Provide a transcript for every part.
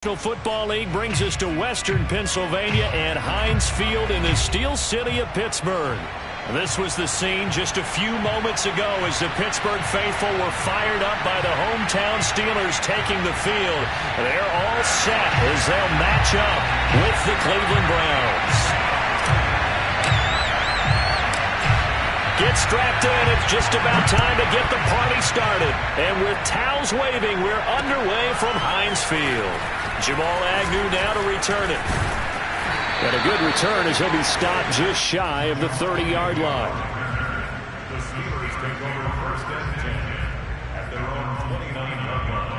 Football League brings us to Western Pennsylvania and Heinz Field in the Steel City of Pittsburgh. This was the scene just a few moments ago as the Pittsburgh faithful were fired up by the hometown Steelers taking the field. They're all set as they'll match up with the Cleveland Browns. Get strapped in. It's just about time to get the party started. And with towels waving, we're underway from Heinz Field. Jamal Agnew now to return it. And a good return as he'll be stopped just shy of the 30-yard line. The Steelers take over first and 10 at their own 29-yard line.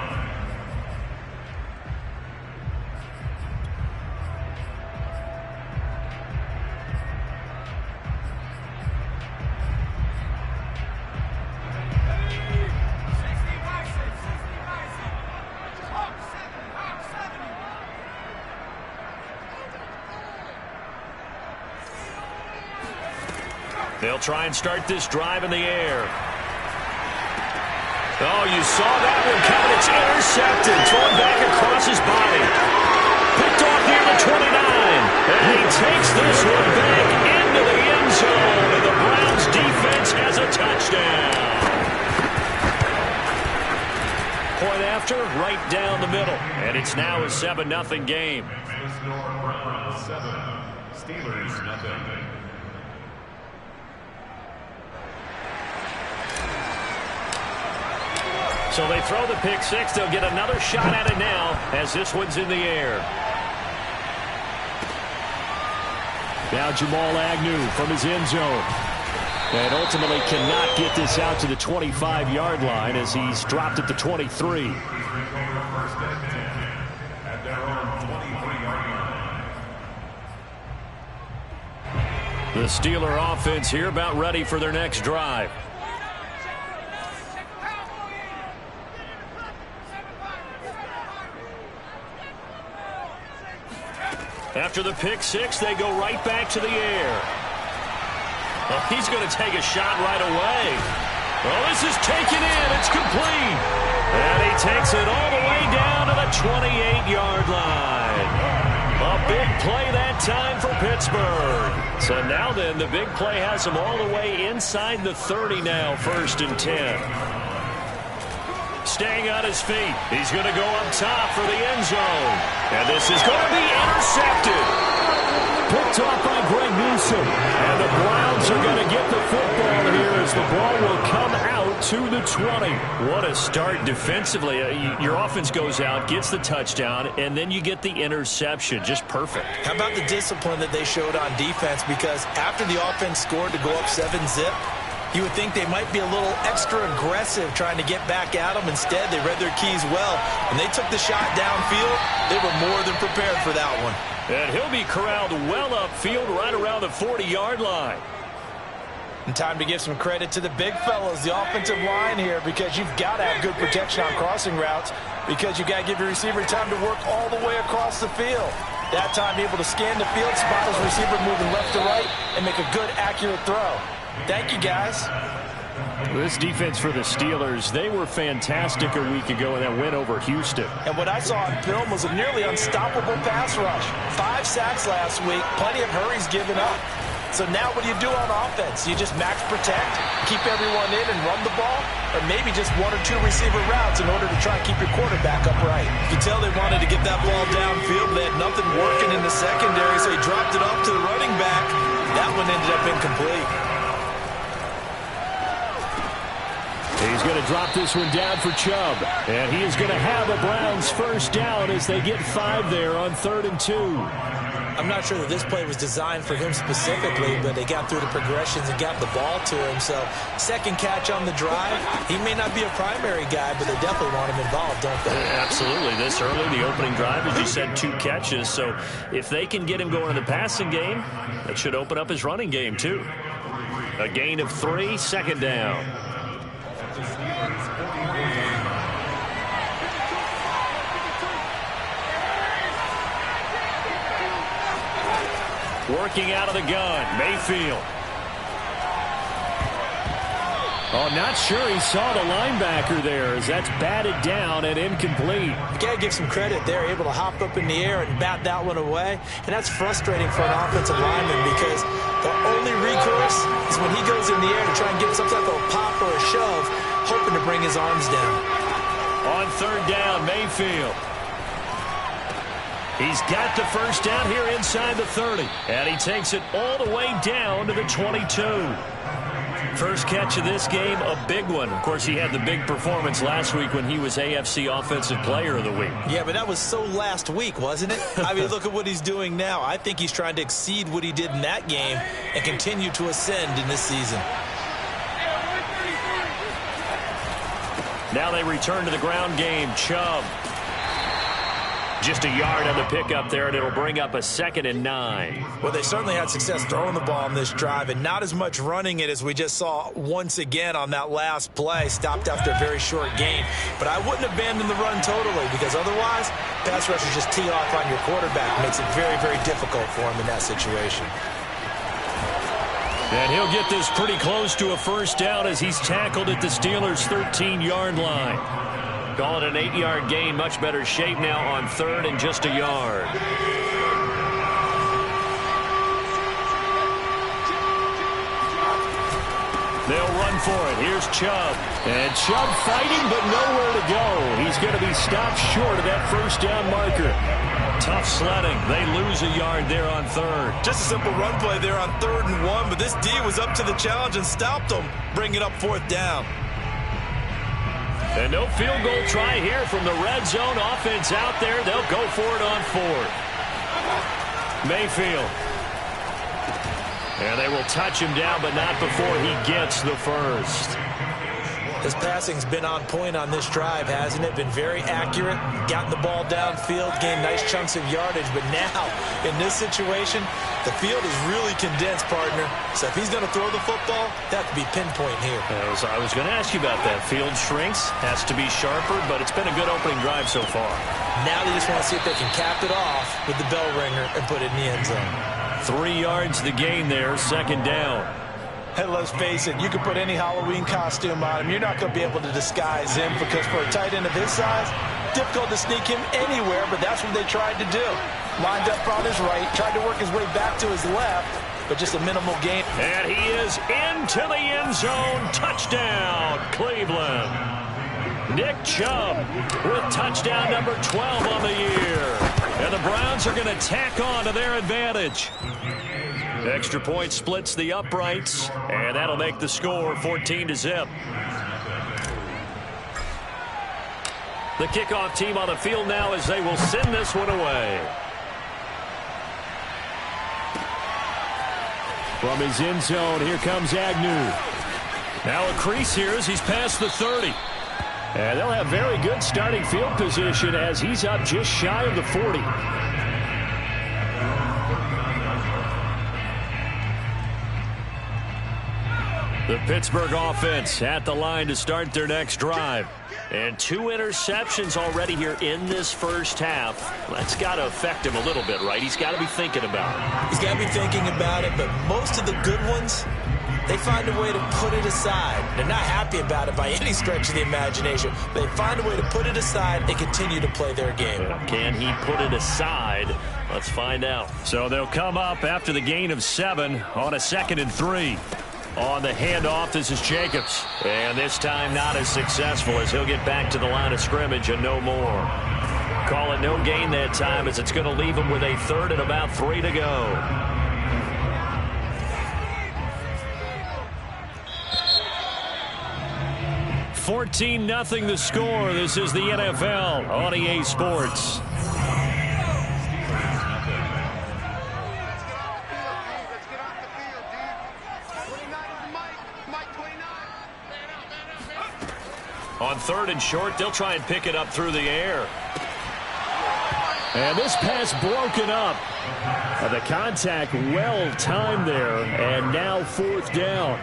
They'll try and start this drive in the air. Oh, you saw that one coming. It's intercepted. Thrown back across his body. Picked off near the 29. And he takes this one back into the end zone. And the Browns defense has a touchdown. Point after, right down the middle. And it's now a 7-0 game. The score, Browns 7, Steelers nothing. So they throw the pick six. They'll get another shot at it now as this one's in the air. Now Jamal Agnew from his end zone. And ultimately cannot get this out to the 25-yard line as he's dropped at the 23. The Steeler offense here about ready for their next drive. After the pick six, they go right back to the air. Well, he's going to take a shot right away. Well, this is taken in. It's complete. And he takes it all the way down to the 28-yard line. A big play that time for Pittsburgh. So now then, the big play has him all the way inside the 30 now, 1st and 10. Staying on his feet. He's going to go up top for the end zone. And this is going to be intercepted. Picked off by Greg Newsome. And the Browns are going to get the football here as the ball will come out to the 20. What a start defensively. Your offense goes out, gets the touchdown, and then you get the interception. Just perfect. How about the discipline that they showed on defense? Because after the offense scored to go up 7-zip, you would think they might be a little extra aggressive trying to get back at them. Instead, they read their keys well. When they took the shot downfield, they were more than prepared for that one. And he'll be corralled well upfield right around the 40-yard line. And time to give some credit to the big fellas, the offensive line here, because you've got to have good protection on crossing routes, because you've got to give your receiver time to work all the way across the field. That time, able to scan the field, spot his receiver moving left to right, and make a good, accurate throw. Thank you, guys. This defense for the Steelers, they were fantastic a week ago in that win over Houston. And what I saw on film was a nearly unstoppable pass rush. 5 sacks last week, plenty of hurries given up. So now what do you do on offense? You just max protect, keep everyone in and run the ball, or maybe just 1 or 2 receiver routes in order to try and keep your quarterback upright. You can tell they wanted to get that ball downfield. They had nothing working in the secondary, so he dropped it off to the running back. That one ended up incomplete. He's going to drop this one down for Chubb. And he is going to have a Browns first down as they get 5 there on 3rd and 2. I'm not sure that this play was designed for him specifically, but they got through the progressions and got the ball to him. So, second catch on the drive. He may not be a primary guy, but they definitely want him involved, don't they? Absolutely. This early, the opening drive, as you said, 2 catches. So, if they can get him going in the passing game, that should open up his running game, too. A gain of 3, 2nd down. Working out of the gun, Mayfield. Oh, not sure he saw the linebacker there as that's batted down and incomplete. You got to give some credit. They're able to hop up in the air and bat that one away. And that's frustrating for an offensive lineman because the only recourse is when he goes in the air to try and get some type of a pop or a shove, hoping to bring his arms down. On third down, Mayfield. He's got the first down here inside the 30. And he takes it all the way down to the 22. First catch of this game, a big one. Of course, he had the big performance last week when he was AFC Offensive Player of the Week. Yeah, but that was so last week, wasn't it? I mean, look at what he's doing now. I think he's trying to exceed what he did in that game and continue to ascend in this season. Now they return to the ground game. Chubb. Just a yard on the pickup there, and it'll bring up a 2nd and 9. Well, they certainly had success throwing the ball on this drive, and not as much running it as we just saw once again on that last play. Stopped after a very short gain. But I wouldn't abandon the run totally, because otherwise, pass rushers just tee off on your quarterback. Makes it very, very difficult for him in that situation. And he'll get this pretty close to a first down as he's tackled at the Steelers' 13-yard line. Call it an 8-yard gain. Much better shape now on third and just a yard. They'll run for it. Here's Chubb. And Chubb fighting, but nowhere to go. He's going to be stopped short of that first down marker. Tough sledding. They lose a yard there on third. Just a simple run play there on 3rd and 1, but this D was up to the challenge and stopped them, bringing up 4th down. And no field goal try here from the red zone. Offense out there. They'll go for it on 4th. Mayfield. And they will touch him down, but not before he gets the first. His passing's been on point on this drive, hasn't it? Been very accurate, gotten the ball downfield, gained nice chunks of yardage. But now, in this situation, the field is really condensed, partner. So if he's going to throw the football, that could be pinpoint here. I was going to ask you about that. Field shrinks, has to be sharper, but it's been a good opening drive so far. Now they just want to see if they can cap it off with the bell ringer and put it in the end zone. 3 yards the gain there, 2nd down. Hey, let's face it, you can put any Halloween costume on him. You're not going to be able to disguise him because for a tight end of his size, difficult to sneak him anywhere, but that's what they tried to do. Lined up on his right, tried to work his way back to his left, but just a minimal gain. And he is into the end zone. Touchdown, Cleveland. Nick Chubb with touchdown number 12 on the year. And the Browns are going to tack on to their advantage. Extra point splits the uprights, and that'll make the score 14-0. The kickoff team on the field now as they will send this one away. From his end zone, here comes Agnew. Now a crease here as he's past the 30. And they'll have very good starting field position as he's up just shy of the 40. The Pittsburgh offense at the line to start their next drive. And 2 interceptions already here in this first half. That's got to affect him a little bit, right? He's got to be thinking about it. He's got to be thinking about it, but most of the good ones, they find a way to put it aside. They're not happy about it by any stretch of the imagination. They find a way to put it aside and continue to play their game. Can he put it aside? Let's find out. So they'll come up after the gain of 7 on a 2nd and 3. On the handoff, this is Jacobs. And this time not as successful as he'll get back to the line of scrimmage and no more. Call it no gain that time as it's going to leave him with a 3rd and about 3 to go. $14-0 the score. This is the NFL on EA Sports. On 3rd and short, they'll try and pick it up through the air. And this pass broken up. The contact well timed there, and now 4th down.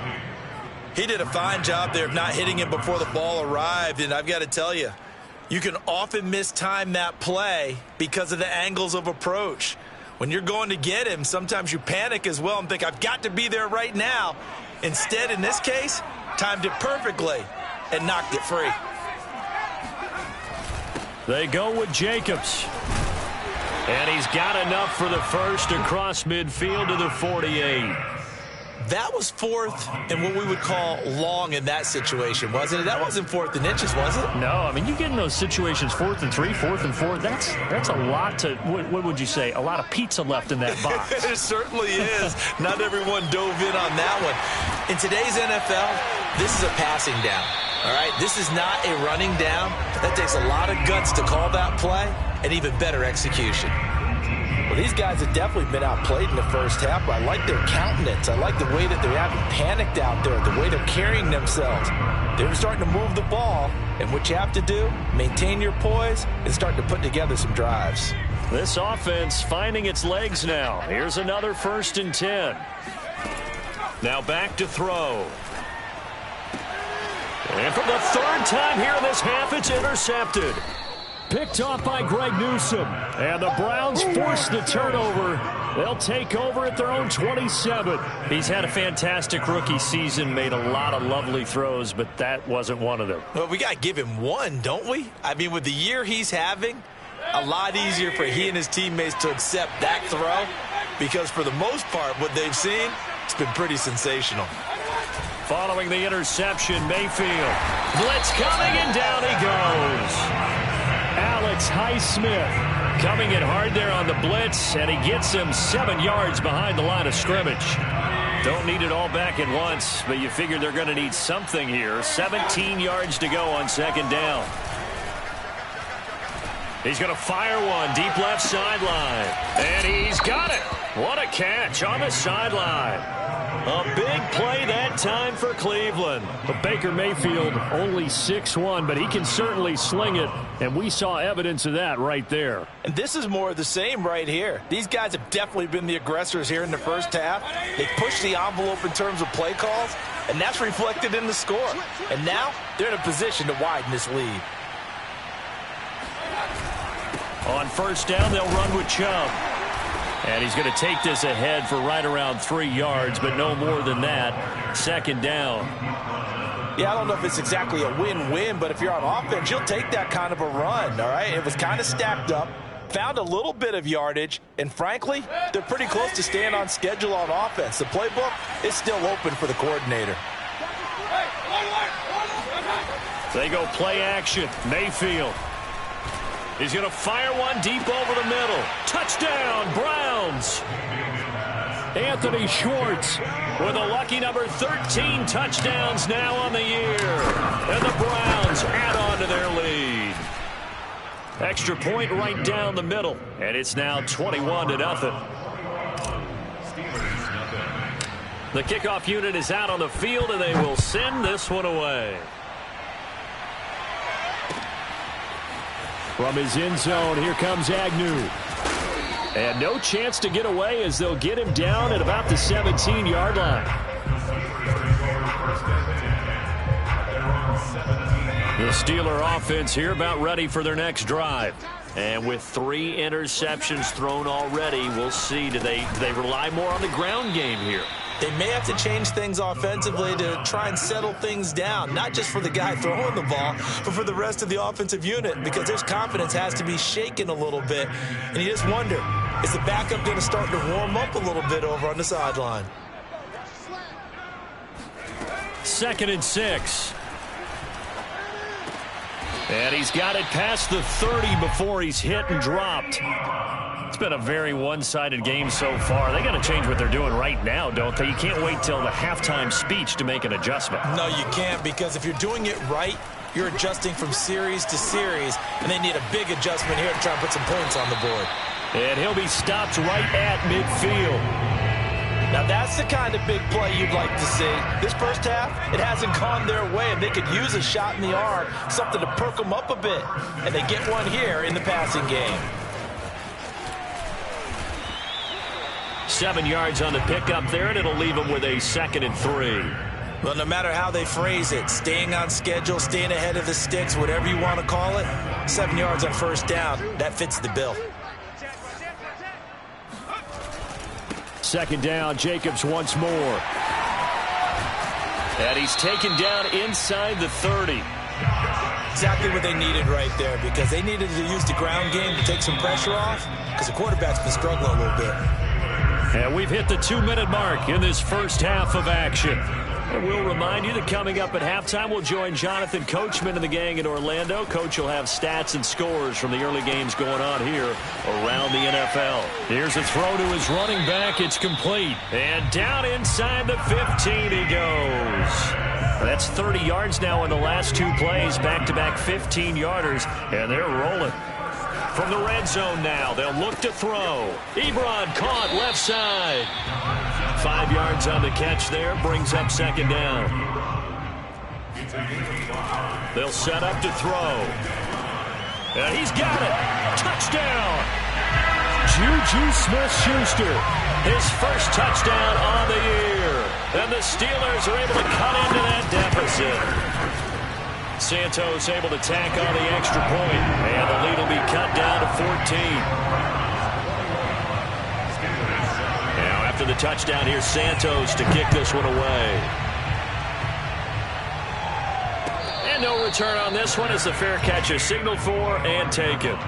He did a fine job there of not hitting him before the ball arrived, and I've got to tell you, you can often mistime that play because of the angles of approach. When you're going to get him, sometimes you panic as well and think, I've got to be there right now. Instead, in this case, timed it perfectly, and knocked it free. They go with Jacobs. And he's got enough for the first across midfield to the 48. That was fourth and what we would call long in that situation, wasn't it? That wasn't fourth and inches, was it? No, I mean, you get in those situations, 4th and 3, 4th and 4. That's a lot to, what would you say, a lot of pizza left in that box. It certainly is. Not everyone dove in on that one. In today's NFL, this is a passing down, all right? This is not a running down. That takes a lot of guts to call that play and even better execution. Well, these guys have definitely been outplayed in the first half, but I like their countenance. I like the way that they haven't panicked out there, the way they're carrying themselves. They're starting to move the ball, and what you have to do, maintain your poise and start to put together some drives. This offense finding its legs now. Here's another 1st and 10. Now back to throw. And for the 3rd time here in this half, it's intercepted. Picked off by Greg Newsome. And the Browns force the turnover. They'll take over at their own 27. He's had a fantastic rookie season, made a lot of lovely throws, but that wasn't one of them. Well, we got to give him one, don't we? I mean, with the year he's having, a lot easier for he and his teammates to accept that throw because for the most part, what they've seen, it's been pretty sensational. Following the interception, Mayfield. Blitz coming, and down he goes. Alex Highsmith coming in hard there on the blitz, and he gets him 7 yards behind the line of scrimmage. Don't need it all back at once, but you figure they're going to need something here. 17 yards to go on 2nd down. He's going to fire one deep left sideline, and he's got it. What a catch on the sideline. A big play that time for Cleveland. But Baker Mayfield only 6'1", but he can certainly sling it, and we saw evidence of that right there. And this is more of the same right here. These guys have definitely been the aggressors here in the first half. They pushed the envelope in terms of play calls, and that's reflected in the score. And now they're in a position to widen this lead. On 1st down, they'll run with Chubb. And he's going to take this ahead for right around 3 yards, but no more than that. 2nd down. Yeah, I don't know if it's exactly a win-win, but if you're on offense, you'll take that kind of a run, all right? It was kind of stacked up, found a little bit of yardage, and frankly, they're pretty close to staying on schedule on offense. The playbook is still open for the coordinator. They go play action. Mayfield. He's going to fire one deep over the middle. Touchdown, Browns. Anthony Schwartz with a lucky number 13 touchdowns now on the year. And the Browns add on to their lead. Extra point right down the middle. And it's now 21-0. The kickoff unit is out on the field, and they will send this one away. From his end zone, here comes Agnew. And no chance to get away as they'll get him down at about the 17-yard line. The Steeler offense here about ready for their next drive. And with 3 interceptions thrown already, we'll see. Do they rely more on the ground game here? They may have to change things offensively to try and settle things down, not just for the guy throwing the ball, but for the rest of the offensive unit, because their confidence has to be shaken a little bit. And you just wonder, is the backup going to start to warm up a little bit over on the sideline? 2nd and 6. And he's got it past the 30 before he's hit and dropped. It's been a very one-sided game so far. They got to change what they're doing right now, don't they? You can't wait till the halftime speech to make an adjustment. No, you can't, because if you're doing it right, you're adjusting from series to series, and they need a big adjustment here to try and put some points on the board. And he'll be stopped right at midfield. Now, that's the kind of big play you'd like to see. This first half, it hasn't gone their way, and they could use a shot in the arm, something to perk them up a bit. And they get one here in the passing game. 7 yards on the pickup there, and it'll leave them with a 2nd and 3. Well, no matter how they phrase it, staying on schedule, staying ahead of the sticks, whatever you want to call it, 7 yards on 1st down, that fits the bill. 2nd down, Jacobs once more. And he's taken down inside the 30. Exactly what they needed right there, because they needed to use the ground game to take some pressure off, because the quarterback's been struggling a little bit. And we've hit the 2-minute mark in this first half of action. And we'll remind you that coming up at halftime, we'll join Jonathan Coachman and the gang in Orlando. Coach will have stats and scores from the early games going on here around the NFL. Here's a throw to his running back. It's complete. And down inside the 15 he goes. That's 30 yards now in the last two plays. Back-to-back 15-yarders, and they're rolling. From the red zone now, they'll look to throw. Ebron caught left side. 5 yards on the catch there, brings up second down. They'll set up to throw. And he's got it. Touchdown. Juju Smith-Schuster, his first touchdown on the year. And the Steelers are able to cut into that deficit. Santos able to tack on the extra point, and the lead will be cut down to 14. Now after the touchdown, here's Santos to kick this one away. And no return on this one as the fair catch is signaled for and taken.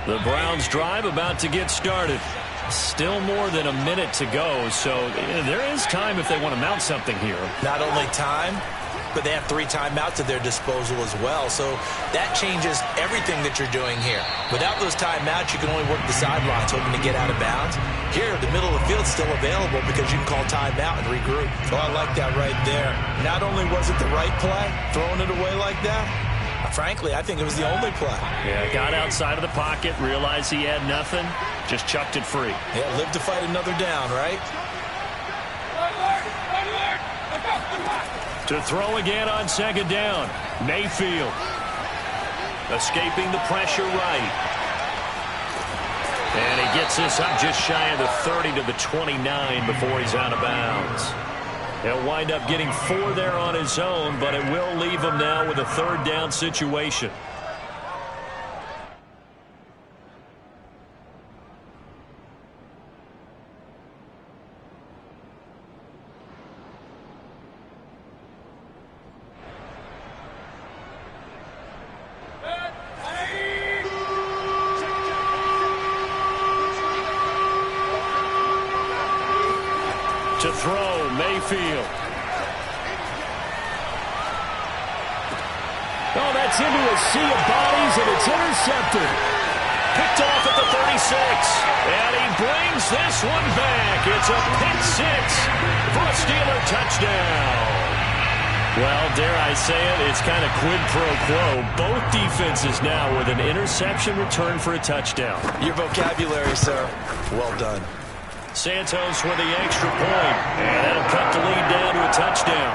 The Browns drive about to get started. Still more than a minute to go, so there is time if they want to mount something here. Not only time, but they have 3 timeouts at their disposal as well, so that changes everything that you're doing here. Without those timeouts, you can only work the sidelines hoping to get out of bounds. Here, the middle of the field is still available because you can call timeout and regroup. So I like that right there. Not only was it the right play, throwing it away like that, frankly, I think it was the only play. Yeah, got outside of the pocket, realized he had nothing, just chucked it free. Yeah, live to fight another down, right? To throw again on second down. Mayfield. Escaping the pressure right. And he gets this up just shy of the 30 to the 29 before he's out of bounds. He'll wind up getting 4 there on his own, but it will leave him now with a third down situation. To throw, Mayfield. Oh, that's into a sea of bodies, and it's intercepted. Picked off at the 36. And he brings this one back. It's a pick 6 for a Steeler touchdown. Well, dare I say it, it's kind of quid pro quo. Both defenses now with an interception return for a touchdown. Your vocabulary, sir. Well done. Santos with the extra point, and that'll cut the lead down to a touchdown.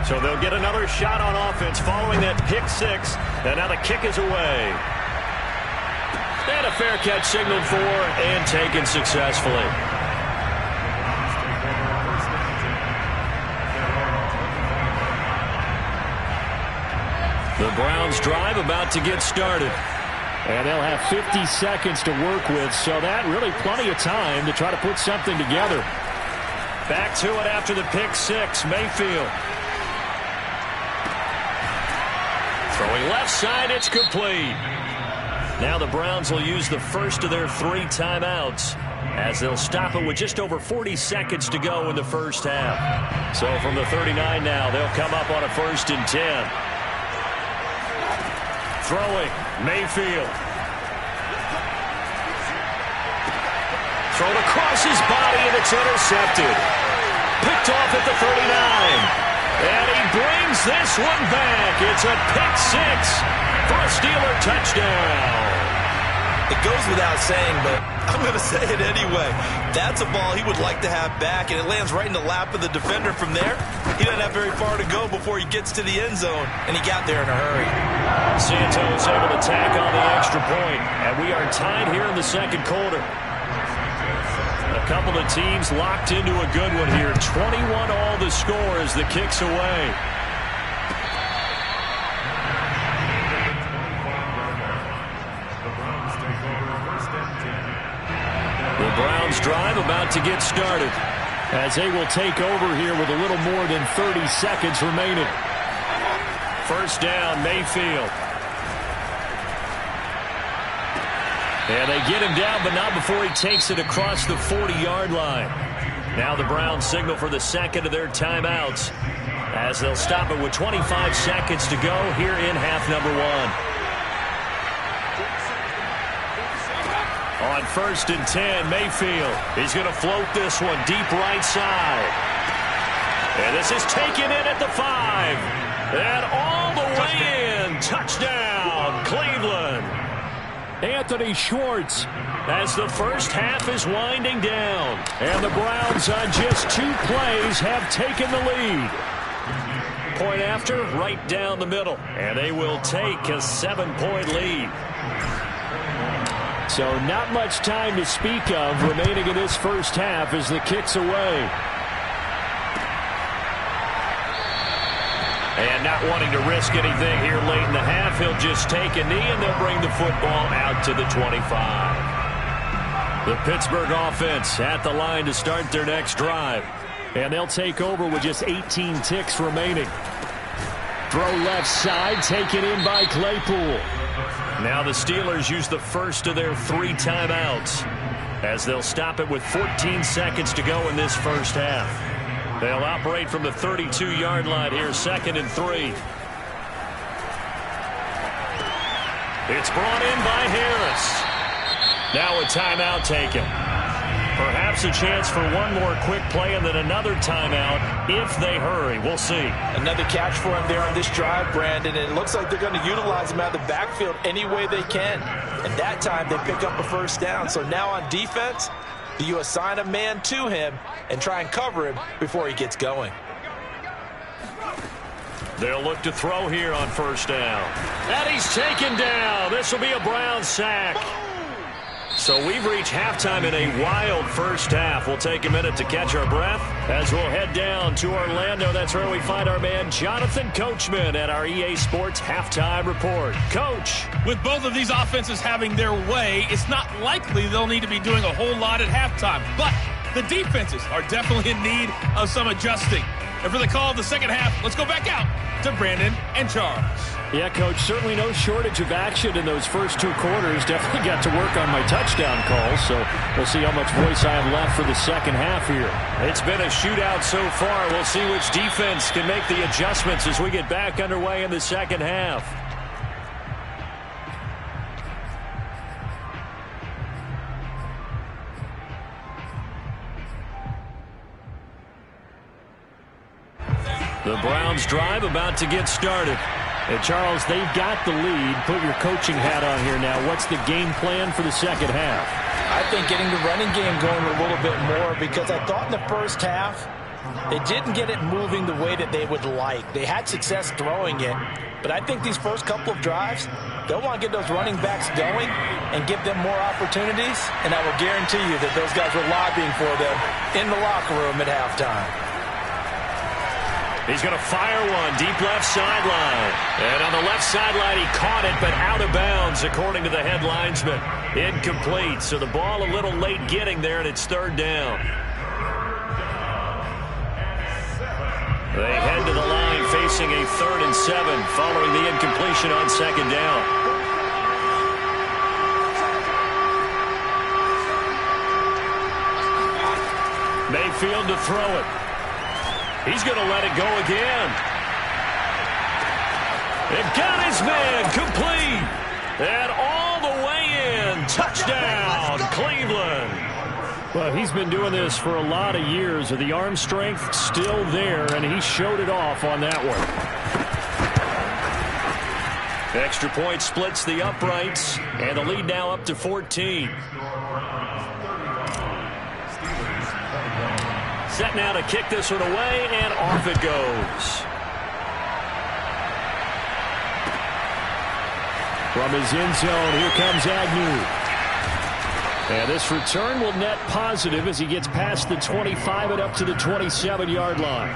So they'll get another shot on offense following that pick 6, and now the kick is away. And a fair catch signaled for and taken successfully. The Browns drive about to get started. And they'll have 50 seconds to work with, so that really plenty of time to try to put something together. Back to it after the pick 6, Mayfield. Throwing left side, it's complete. Now the Browns will use the first of their 3 timeouts as they'll stop it with just over 40 seconds to go in the first half. So from the 39 now, they'll come up on a 1st and 10. Throwing, Mayfield. Thrown across his body, and it's intercepted. Picked off at the 39. And he brings this one back. It's a pick 6 for a Steeler touchdown. It goes without saying, but I'm going to say it anyway. That's a ball he would like to have back, and it lands right in the lap of the defender from there. He doesn't have very far to go before he gets to the end zone, and he got there in a hurry. Santos able to tack on the extra point, and we are tied here in the second quarter. A couple of teams locked into a good one here. 21 all the score as the kick's away. The Browns drive about to get started as they will take over here with a little more than 30 seconds remaining. First down, Mayfield. And they get him down, but not before he takes it across the 40-yard line. Now the Browns signal for the second of their timeouts as they'll stop it with 25 seconds to go here in half number one. On 1st and 10, Mayfield. He's going to float this one deep right side. And this is taken in at the 5. And all the way in. Touchdown, Cleveland. Anthony Schwartz as the first half is winding down. And the Browns on just 2 plays have taken the lead. Point after, right down the middle. And they will take a 7-point lead. So not much time to speak of remaining in this first half as the kick's away. And not wanting to risk anything here late in the half, he'll just take a knee and they'll bring the football out to the 25. The Pittsburgh offense at the line to start their next drive. And they'll take over with just 18 ticks remaining. Throw left side, taken in by Claypool. Now the Steelers use the first of their 3 timeouts as they'll stop it with 14 seconds to go in this first half. They'll operate from the 32-yard line here, 2nd and 3. It's brought in by Harris. Now a timeout taken. Perhaps a chance for one more quick play and then another timeout if they hurry. We'll see. Another catch for him there on this drive, Brandon. And it looks like they're going to utilize him out of the backfield any way they can. And that time they pick up a first down. So now on defense, do you assign a man to him and try and cover him before he gets going? They'll look to throw here on first down. And he's taken down. This will be a Brown sack. So we've reached halftime in a wild first half. We'll take a minute to catch our breath as we'll head down to Orlando. That's where we find our man Jonathan Coachman at our EA Sports Halftime Report. Coach. With both of these offenses having their way, it's not likely they'll need to be doing a whole lot at halftime. But the defenses are definitely in need of some adjusting. And for the call of the second half, let's go back out to Brandon and Charles. Yeah, Coach, certainly no shortage of action in those first 2 quarters. Definitely got to work on my touchdown calls, so we'll see how much voice I have left for the second half here. It's been a shootout so far. We'll see which defense can make the adjustments as we get back underway in the second half. The Browns drive about to get started. And Charles, they've got the lead. Put your coaching hat on here now. What's the game plan for the second half? I think getting the running game going a little bit more, because I thought in the first half they didn't get it moving the way that they would like. They had success throwing it, but I think these first couple of drives, they'll want to get those running backs going and give them more opportunities, and I will guarantee you that those guys were lobbying for them in the locker room at halftime. He's going to fire one deep left sideline. And on the left sideline, he caught it, but out of bounds, according to the head linesman. Incomplete. So the ball a little late getting there, and it's 3rd down. They head to the line facing a 3rd and 7 following the incompletion on 2nd down. Mayfield to throw it. He's going to let it go again. It got his man complete. And all the way in. Touchdown, Cleveland. Well, he's been doing this for a lot of years. The arm strength still there, and he showed it off on that one. Extra point splits the uprights, and the lead now up to 14. Set now to kick this one away, and off it goes. From his end zone, here comes Agnew. And this return will net positive as he gets past the 25 and up to the 27-yard line.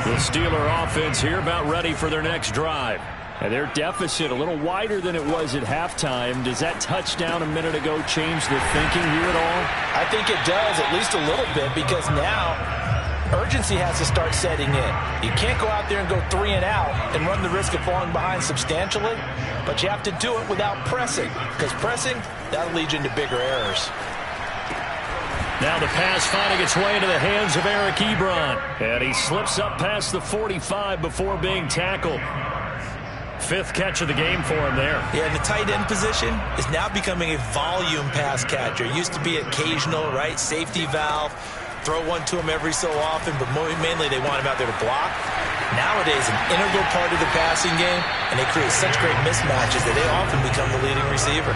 The Steeler offense here about ready for their next drive. And their deficit a little wider than it was at halftime. Does that touchdown a minute ago change the thinking here at all? I think it does, at least a little bit, because now urgency has to start setting in. You can't go out there and go 3 and out and run the risk of falling behind substantially, but you have to do it without pressing, because pressing, that'll lead you into bigger errors. Now the pass finding its way into the hands of Eric Ebron. And he slips up past the 45 before being tackled. 5th catch of the game for him there. Yeah, and the tight end position is now becoming a volume pass catcher. It used to be occasional, right? Safety valve. Throw one to him every so often, but mainly they want him out there to block. Nowadays, an integral part of the passing game, and they create such great mismatches that they often become the leading receiver.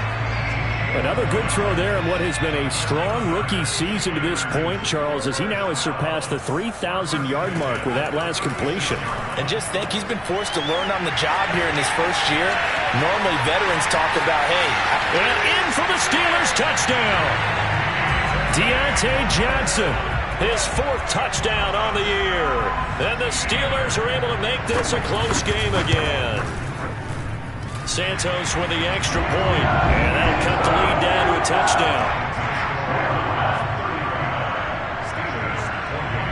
Another good throw there in what has been a strong rookie season to this point, Charles, as he now has surpassed the 3,000-yard mark with that last completion. And just think, he's been forced to learn on the job here in his first year. Normally, veterans talk about, hey. And in for the Steelers touchdown. Deontay Johnson, his 4th touchdown on the year. And the Steelers are able to make this a close game again. Santos with the extra point, and that'll cut the lead down to a touchdown.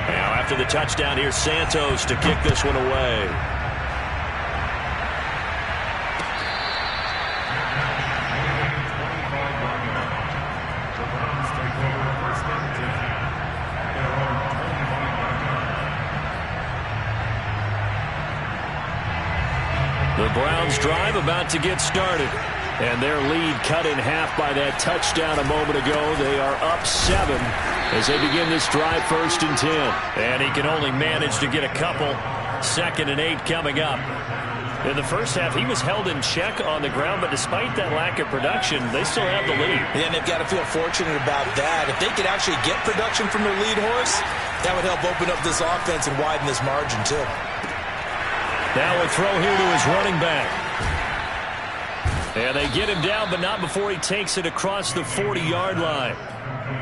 Now after the touchdown, here's Santos to kick this one away. The Browns drive about to get started. And their lead cut in half by that touchdown a moment ago. They are up 7 as they begin this drive 1st and 10. And he can only manage to get a couple. 2nd and 8 coming up. In the first half, he was held in check on the ground, but despite that lack of production, they still have the lead. And they've got to feel fortunate about that. If they could actually get production from their lead horse, that would help open up this offense and widen this margin too. Now a throw here to his running back. And they get him down, but not before he takes it across the 40-yard line.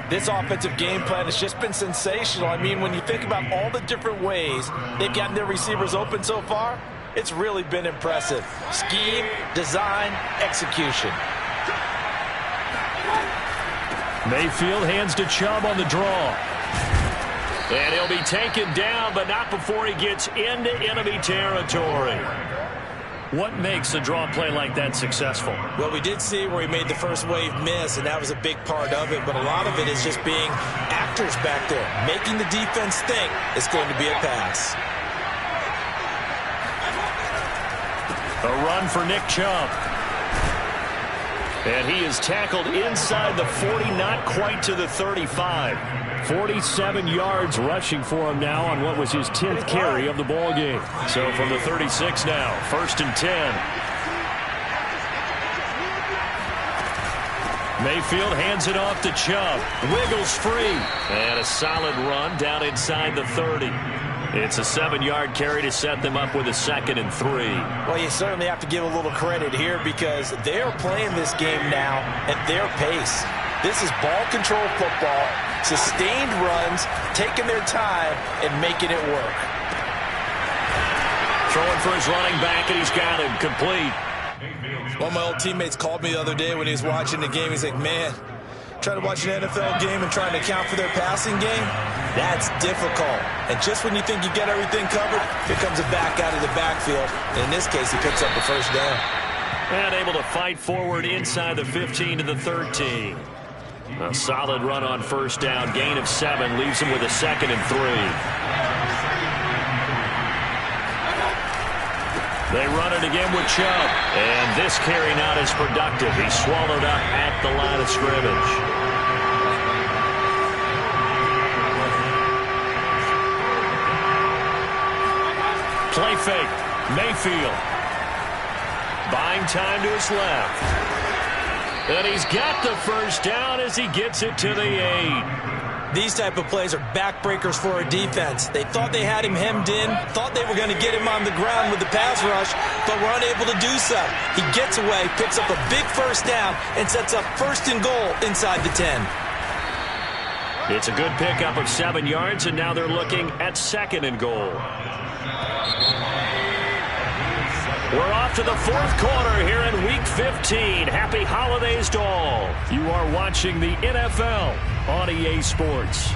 This offensive game plan has just been sensational. I mean, when you think about all the different ways they've gotten their receivers open so far, it's really been impressive. Scheme, design, execution. Mayfield hands to Chubb on the draw. And he'll be taken down, but not before he gets into enemy territory. What makes a draw play like that successful? Well, we did see where he made the first wave miss, and that was a big part of it. But a lot of it is just being actors back there, making the defense think it's going to be a pass. A run for Nick Chubb. And he is tackled inside the 40, not quite to the 35. 47 yards rushing for him now on what was his 10th carry of the ball game. So from the 36 now, 1st and 10. Mayfield hands it off to Chubb. Wiggles free. And a solid run down inside the 30. It's a 7-yard carry to set them up with a 2nd and 3. Well, you certainly have to give a little credit here because they're playing this game now at their pace. This is ball control football, sustained runs, taking their time, and making it work. Throwing for his running back, and he's got him complete. One of my old teammates called me the other day when he was watching the game. He's like, man, trying to watch an NFL game and trying to account for their passing game, that's difficult. And just when you think you get everything covered, here comes a back out of the backfield. And in this case, he picks up the first down. And able to fight forward inside the 15 to the 13. A solid run on 1st down. Gain of 7 leaves him with a 2nd and 3. They run it again with Chubb. And this carry not as productive. He's swallowed up at the line of scrimmage. Play fake. Mayfield. Buying time to his left. And he's got the first down as he gets it to the 8. These type of plays are backbreakers for a defense. They thought they had him hemmed in, thought they were going to get him on the ground with the pass rush, but were unable to do so. He gets away, picks up a big first down, and sets up 1st and goal inside the 10. It's a good pickup of 7 yards, and now they're looking at 2nd and goal. We're off to the 4th quarter here in Week 15. Happy holidays to all. You are watching the NFL on EA Sports.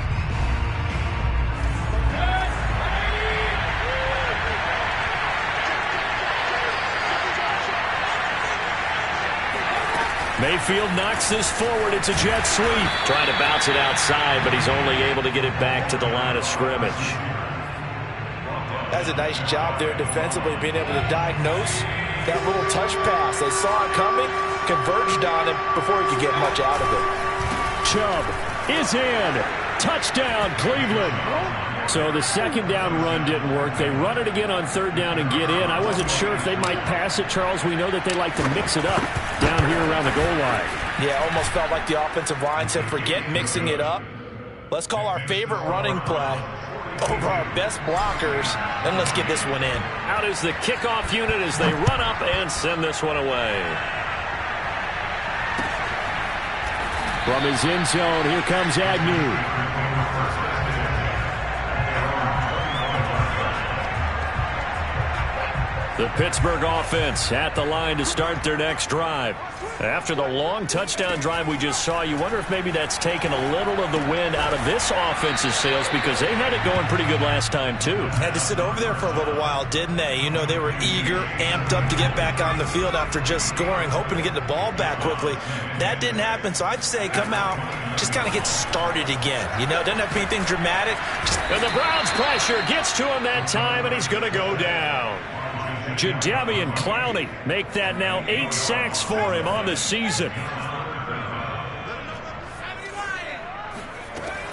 Mayfield knocks this forward. It's a jet sweep. Trying to bounce it outside, but he's only able to get it back to the line of scrimmage. That's a nice job there defensively, being able to diagnose that little touch pass. They saw it coming, converged on him before he could get much out of it. Chubb is in. Touchdown, Cleveland. So the 2nd down run didn't work. They run it again on 3rd down and get in. I wasn't sure if they might pass it, Charles. We know that they like to mix it up down here around the goal line. Yeah, almost felt like the offensive line said, forget mixing it up. Let's call our favorite running play over our best blockers, and let's get this one in. Out is the kickoff unit as they run up and send this one away. From his end zone, here comes Agnew. The Pittsburgh offense at the line to start their next drive. After the long touchdown drive we just saw, you wonder if maybe that's taken a little of the wind out of this offense's sails, because they had it going pretty good last time too. Had to sit over there for a little while, didn't they? You know, they were eager, amped up to get back on the field after just scoring, hoping to get the ball back quickly. That didn't happen, so I'd say come out, just kind of get started again. You know, doesn't have to be anything dramatic. And the Browns pressure gets to him that time, and he's going to go down. Jadeveon Clowney make that now 8 sacks for him on the season.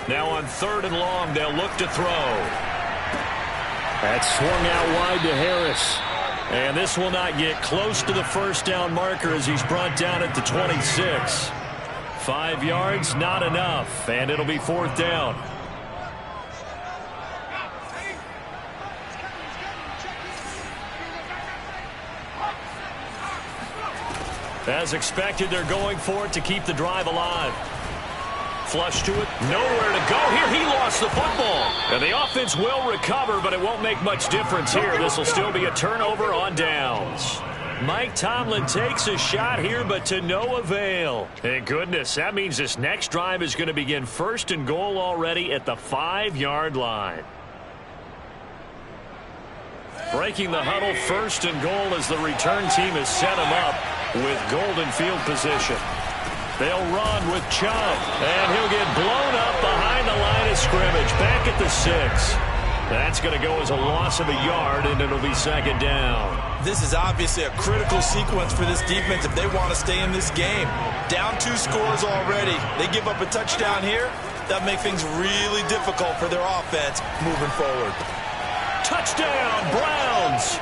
Now on 3rd and long, they'll look to throw. That's swung out wide to Harris. And this will not get close to the 1st down marker as he's brought down at the 26. 5 yards, not enough, and it'll be 4th down. As expected, they're going for it to keep the drive alive. Flush to it, nowhere to go. Here he lost the football. And the offense will recover, but it won't make much difference here. This will still be a turnover on downs. Mike Tomlin takes a shot here, but to no avail. Thank goodness, that means this next drive is going to begin 1st and goal already at the 5-yard line. Breaking the huddle, 1st and goal as the return team has set him up with golden field position. They'll run with Chubb, and he'll get blown up behind the line of scrimmage, back at the 6. That's going to go as a loss of a yard, and it'll be 2nd down. This is obviously a critical sequence for this defense if they want to stay in this game. Down 2 scores already. They give up a touchdown here. That make things really difficult for their offense moving forward. Touchdown, Browns!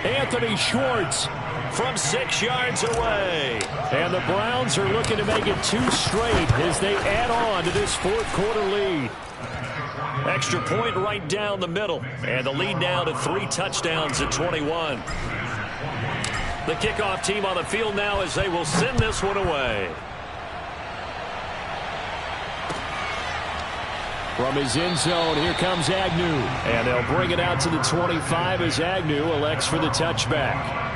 Anthony Schwartz from 6 yards away. And the Browns are looking to make it 2 straight as they add on to this 4th quarter lead. Extra point right down the middle. And the lead now to 3 touchdowns at 21. The kickoff team on the field now as they will send this one away. From his end zone, here comes Agnew. And they'll bring it out to the 25 as Agnew elects for the touchback.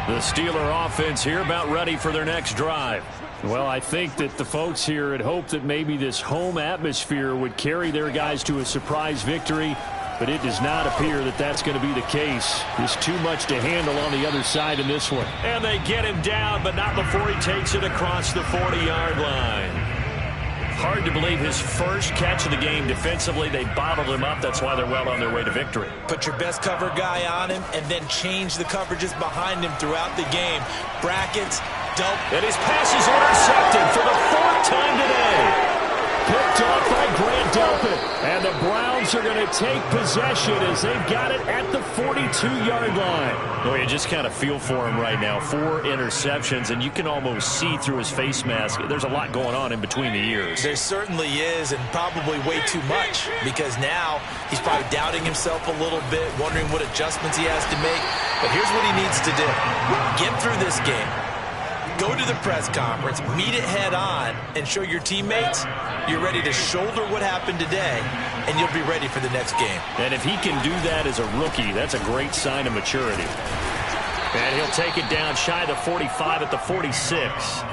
The Steeler offense here about ready for their next drive. Well, I think that the folks here had hoped that maybe this home atmosphere would carry their guys to a surprise victory, but it does not appear that that's going to be the case. There's too much to handle on the other side in this one. And they get him down, but not before he takes it across the 40-yard line. Hard to believe his first catch of the game defensively. They bottled him up. That's why they're well on their way to victory. Put your best cover guy on him and then change the coverages behind him throughout the game. Brackets, And his pass is intercepted for the 4th time today. Picked off by Grant Delpit. And the Browns are going to take possession as they've got it at the 42-yard line. Well, you just kind of feel for him right now. 4 interceptions, and you can almost see through his face mask. There's a lot going on in between the ears. There certainly is, and probably way too much, because now he's probably doubting himself a little bit, wondering what adjustments he has to make. But here's what he needs to do. Get through this game. Go to the press conference, meet it head on, and show your teammates you're ready to shoulder what happened today, and you'll be ready for the next game. And if he can do that as a rookie, that's a great sign of maturity. And he'll take it down shy of the 45 at the 46.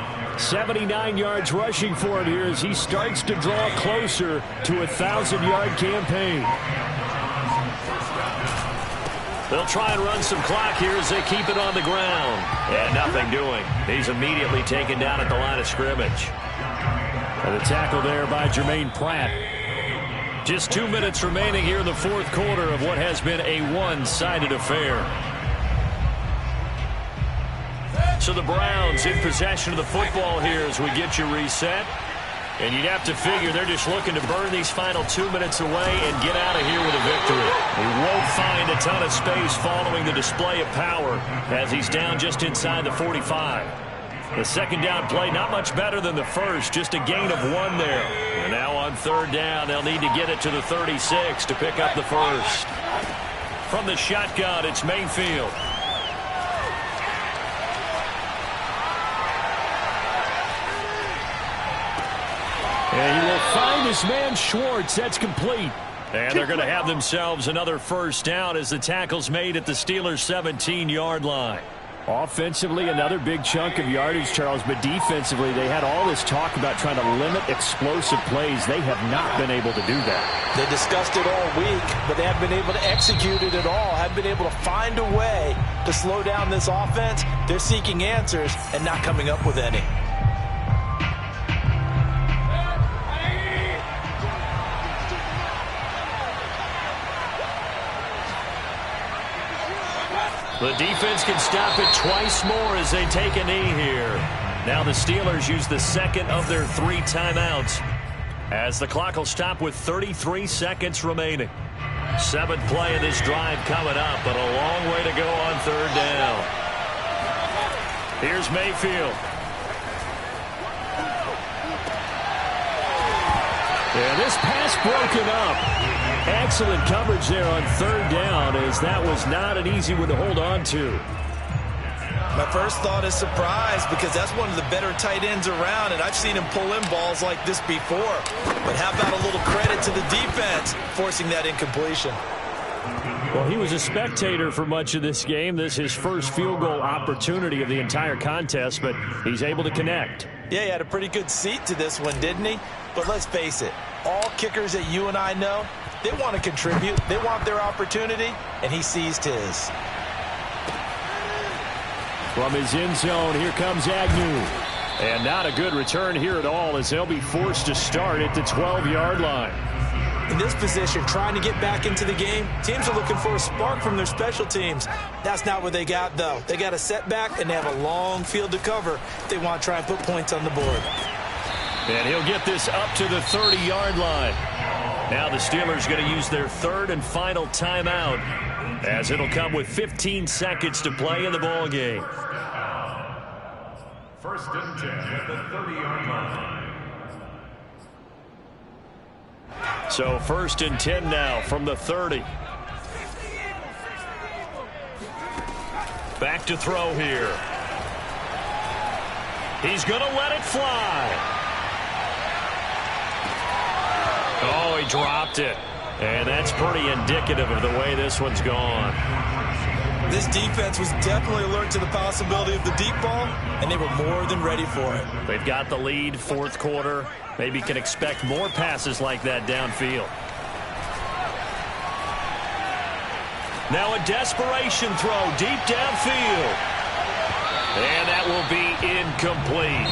79 yards rushing for him here as he starts to draw closer to a 1,000-yard campaign. They'll try and run some clock here as they keep it on the ground. And nothing doing. He's immediately taken down at the line of scrimmage. And the tackle there by Jermaine Pratt. Just 2 minutes remaining here in the 4th quarter of what has been a one-sided affair. So the Browns in possession of the football here as we get you reset. And you'd have to figure they're just looking to burn these final 2 minutes away and get out of here with a victory. He won't find a ton of space following the display of power as he's down just inside the 45. The second down play, not much better than the first, just a gain of 1 there. And now on 3rd down, they'll need to get it to the 36 to pick up the first. From the shotgun, it's Mayfield. And he will find his man Schwartz. That's complete. And they're going to have themselves another first down as the tackle's made at the Steelers' 17-yard line. Offensively, another big chunk of yardage, Charles, but defensively, they had all this talk about trying to limit explosive plays. They have not been able to do that. They discussed it all week, but they haven't been able to execute it at all, haven't been able to find a way to slow down this offense. They're seeking answers and not coming up with any. The defense can stop it twice more as they take a knee here. Now the Steelers use the second of their 3 timeouts as the clock will stop with 33 seconds remaining. 7th play of this drive coming up, but a long way to go on 3rd down. Here's Mayfield. Yeah, this pass broken up. Excellent coverage there on 3rd down as that was not an easy one to hold on to. My first thought is surprise because that's one of the better tight ends around, and I've seen him pull in balls like this before. But how about a little credit to the defense forcing that incompletion? Well, he was a spectator for much of this game. This is his first field goal opportunity of the entire contest, but he's able to connect. Yeah, he had a pretty good seat to this one, didn't he? But let's face it, all kickers that you and I know, they want to contribute. They want their opportunity, and he seized his. From his end zone, here comes Agnew. And not a good return here at all as they'll be forced to start at the 12-yard line. In this position, trying to get back into the game, teams are looking for a spark from their special teams. That's not what they got, though. They got a setback, and they have a long field to cover if they want to try and put points on the board. And he'll get this up to the 30-yard line. Now the Steelers going to use their 3rd and final timeout as it'll come with 15 seconds to play in the ball game. 1st and 10 at the 30-yard line. So 1st and 10 now from the 30. Back to throw here. He's going to let it fly. Oh, he dropped it. And that's pretty indicative of the way this one's gone. This defense was definitely alert to the possibility of the deep ball, and they were more than ready for it. They've got the lead, 4th quarter. Maybe can expect more passes like that downfield. Now a desperation throw deep downfield. And that will be incomplete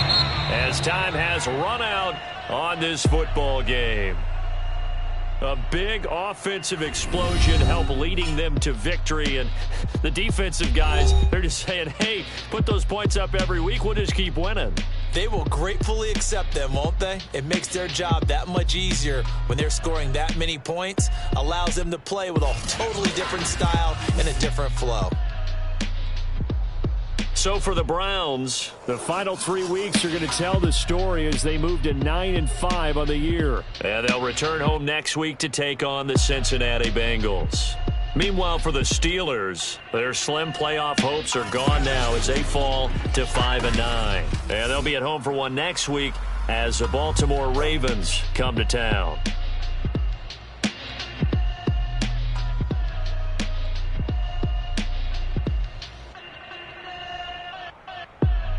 as time has run out on this football game. A big offensive explosion helped leading them to victory. And the defensive guys, they're just saying, hey, put those points up every week. We'll just keep winning. They will gratefully accept them, won't they? It makes their job that much easier when they're scoring that many points. Allows them to play with a totally different style and a different flow. So for the Browns, the final 3 weeks are going to tell the story as they move to 9-5 on the year. And they'll return home next week to take on the Cincinnati Bengals. Meanwhile, for the Steelers, their slim playoff hopes are gone now as they fall to 5-9. And they'll be at home for one next week as the Baltimore Ravens come to town.